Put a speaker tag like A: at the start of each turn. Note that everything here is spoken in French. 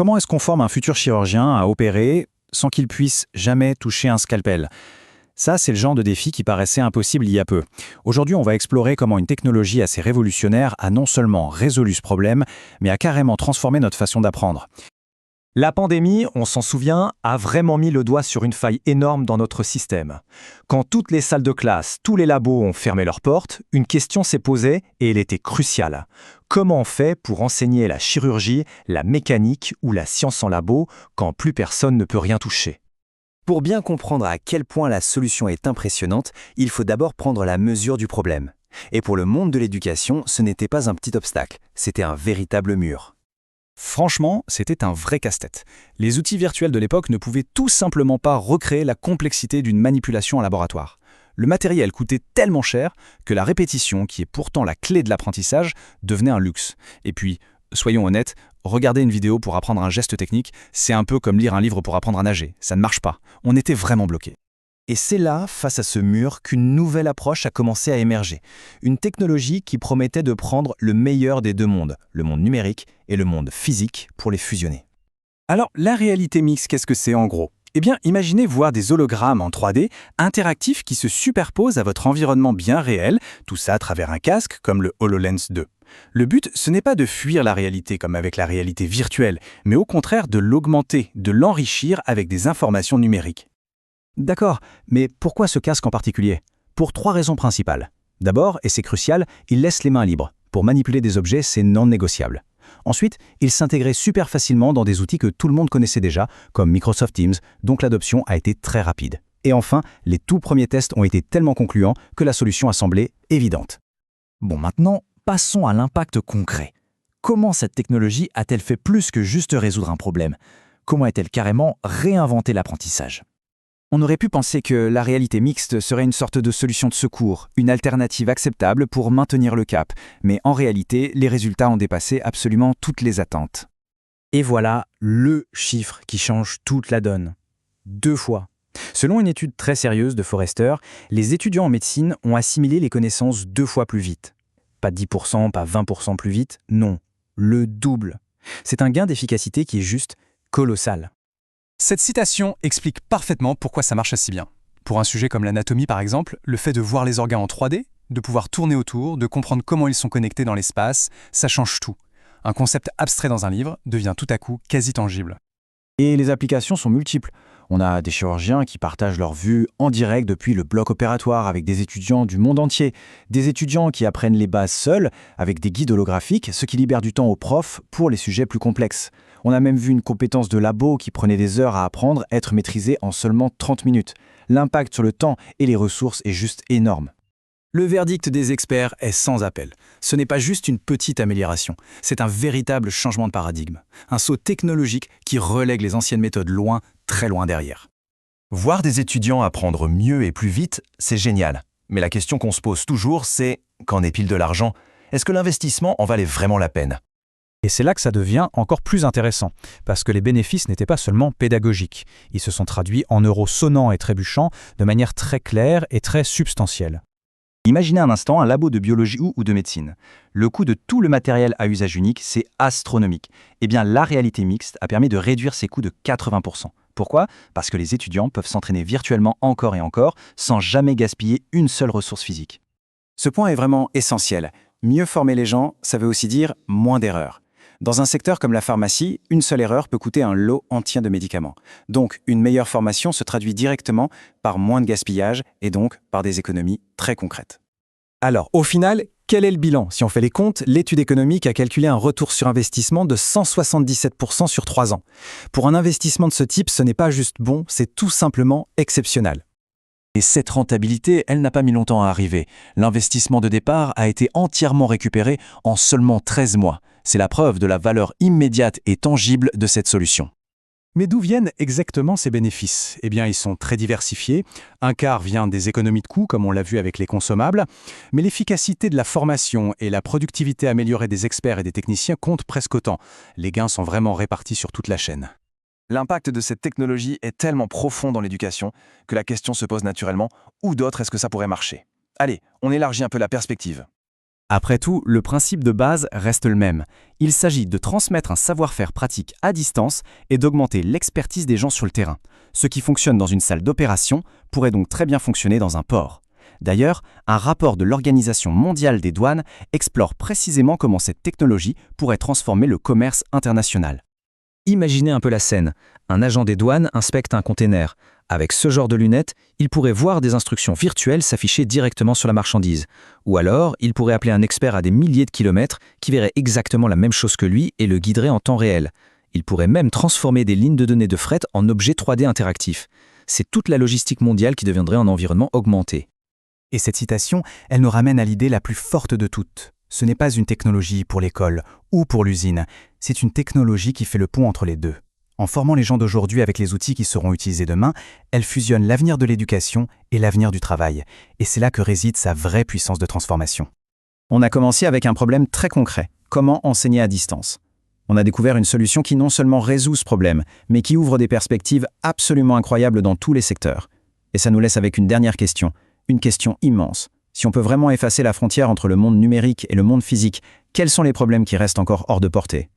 A: Comment est-ce qu'on forme un futur chirurgien à opérer sans qu'il puisse jamais toucher un scalpel? Ça, c'est le genre de défi qui paraissait impossible il y a peu. Aujourd'hui, on va explorer comment une technologie assez révolutionnaire a non seulement résolu ce problème, mais a carrément transformé notre façon d'apprendre.
B: La pandémie, on s'en souvient, a vraiment mis le doigt sur une faille énorme dans notre système. Quand toutes les salles de classe, tous les labos ont fermé leurs portes, une question s'est posée et elle était cruciale. Comment on fait pour enseigner la chirurgie, la mécanique ou la science en labo quand plus personne ne peut rien toucher?
C: Pour bien comprendre à quel point la solution est impressionnante, il faut d'abord prendre la mesure du problème. Et pour le monde de l'éducation, ce n'était pas un petit obstacle, c'était un véritable mur.
A: Franchement, c'était un vrai casse-tête. Les outils virtuels de l'époque ne pouvaient tout simplement pas recréer la complexité d'une manipulation en laboratoire. Le matériel coûtait tellement cher que la répétition, qui est pourtant la clé de l'apprentissage, devenait un luxe. Et puis, soyons honnêtes, regarder une vidéo pour apprendre un geste technique, c'est un peu comme lire un livre pour apprendre à nager. Ça ne marche pas. On était vraiment bloqués.
C: Et c'est là, face à ce mur, qu'une nouvelle approche a commencé à émerger. Une technologie qui promettait de prendre le meilleur des deux mondes, le monde numérique et le monde physique, pour les fusionner.
A: Alors, la réalité mixte, qu'est-ce que c'est en gros? Eh bien, imaginez voir des hologrammes en 3D interactifs qui se superposent à votre environnement bien réel, tout ça à travers un casque comme le HoloLens 2. Le but, ce n'est pas de fuir la réalité comme avec la réalité virtuelle, mais au contraire de l'augmenter, de l'enrichir avec des informations numériques. D'accord, mais pourquoi ce casque en particulier? Pour 3 raisons principales. D'abord, et c'est crucial, il laisse les mains libres. Pour manipuler des objets, c'est non négociable. Ensuite, il s'intégrait super facilement dans des outils que tout le monde connaissait déjà, comme Microsoft Teams, donc l'adoption a été très rapide. Et enfin, les tout premiers tests ont été tellement concluants que la solution a semblé évidente.
C: Bon, maintenant, passons à l'impact concret. Comment cette technologie a-t-elle fait plus que juste résoudre un problème? Comment a-t-elle carrément réinventé l'apprentissage?
A: On aurait pu penser que la réalité mixte serait une sorte de solution de secours, une alternative acceptable pour maintenir le cap, mais en réalité, les résultats ont dépassé absolument toutes les attentes.
C: Et voilà le chiffre qui change toute la donne. 2 fois. Selon une étude très sérieuse de Forrester, les étudiants en médecine ont assimilé les connaissances 2 fois plus vite. Pas 10%, pas 20% plus vite, non, le double. C'est un gain d'efficacité qui est juste colossal.
D: Cette citation explique parfaitement pourquoi ça marche si bien. Pour un sujet comme l'anatomie par exemple, le fait de voir les organes en 3D, de pouvoir tourner autour, de comprendre comment ils sont connectés dans l'espace, ça change tout. Un concept abstrait dans un livre devient tout à coup quasi tangible.
C: Et les applications sont multiples. On a des chirurgiens qui partagent leur vue en direct depuis le bloc opératoire avec des étudiants du monde entier. Des étudiants qui apprennent les bases seuls avec des guides holographiques, ce qui libère du temps aux profs pour les sujets plus complexes. On a même vu une compétence de labo qui prenait des heures à apprendre être maîtrisée en seulement 30 minutes. L'impact sur le temps et les ressources est juste énorme.
A: Le verdict des experts est sans appel. Ce n'est pas juste une petite amélioration, c'est un véritable changement de paradigme. Un saut technologique qui relègue les anciennes méthodes loin, très loin derrière.
E: Voir des étudiants apprendre mieux et plus vite, c'est génial. Mais la question qu'on se pose toujours, c'est qu'en est-il de l'argent? Est-ce que l'investissement en valait vraiment la peine?
B: Et c'est là que ça devient encore plus intéressant, parce que les bénéfices n'étaient pas seulement pédagogiques. Ils se sont traduits en euros sonnants et trébuchants de manière très claire et très substantielle.
C: Imaginez un instant un labo de biologie ou de médecine. Le coût de tout le matériel à usage unique, c'est astronomique. Eh bien, la réalité mixte a permis de réduire ces coûts de 80%. Pourquoi? Parce que les étudiants peuvent s'entraîner virtuellement encore et encore, sans jamais gaspiller une seule ressource physique.
A: Ce point est vraiment essentiel. Mieux former les gens, ça veut aussi dire moins d'erreurs. Dans un secteur comme la pharmacie, une seule erreur peut coûter un lot entier de médicaments. Donc, une meilleure formation se traduit directement par moins de gaspillage et donc par des économies très concrètes.
B: Alors, au final, quel est le bilan? Si on fait les comptes, l'étude économique a calculé un retour sur investissement de 177% sur 3 ans. Pour un investissement de ce type, ce n'est pas juste bon, c'est tout simplement exceptionnel.
C: Et cette rentabilité, elle n'a pas mis longtemps à arriver. L'investissement de départ a été entièrement récupéré en seulement 13 mois. C'est la preuve de la valeur immédiate et tangible de cette solution.
D: Mais d'où viennent exactement ces bénéfices? Eh bien, ils sont très diversifiés. Un quart vient des économies de coûts, comme on l'a vu avec les consommables. Mais l'efficacité de la formation et la productivité améliorée des experts et des techniciens comptent presque autant. Les gains sont vraiment répartis sur toute la chaîne.
E: L'impact de cette technologie est tellement profond dans l'éducation que la question se pose naturellement, où d'autre est-ce que ça pourrait marcher? Allez, on élargit un peu la perspective.
F: Après tout, le principe de base reste le même. Il s'agit de transmettre un savoir-faire pratique à distance et d'augmenter l'expertise des gens sur le terrain. Ce qui fonctionne dans une salle d'opération pourrait donc très bien fonctionner dans un port. D'ailleurs, un rapport de l'Organisation mondiale des douanes explore précisément comment cette technologie pourrait transformer le commerce international.
B: Imaginez un peu la scène. Un agent des douanes inspecte un container. Avec ce genre de lunettes, il pourrait voir des instructions virtuelles s'afficher directement sur la marchandise. Ou alors, il pourrait appeler un expert à des milliers de kilomètres qui verrait exactement la même chose que lui et le guiderait en temps réel. Il pourrait même transformer des lignes de données de fret en objets 3D interactifs. C'est toute la logistique mondiale qui deviendrait un environnement augmenté.
A: Et cette citation, elle nous ramène à l'idée la plus forte de toutes. Ce n'est pas une technologie pour l'école ou pour l'usine, c'est une technologie qui fait le pont entre les deux. En formant les gens d'aujourd'hui avec les outils qui seront utilisés demain, elle fusionne l'avenir de l'éducation et l'avenir du travail. Et c'est là que réside sa vraie puissance de transformation.
C: On a commencé avec un problème très concret. Comment enseigner à distance ? On a découvert une solution qui non seulement résout ce problème, mais qui ouvre des perspectives absolument incroyables dans tous les secteurs. Et ça nous laisse avec une dernière question, une question immense. Si on peut vraiment effacer la frontière entre le monde numérique et le monde physique, quels sont les problèmes qui restent encore hors de portée ?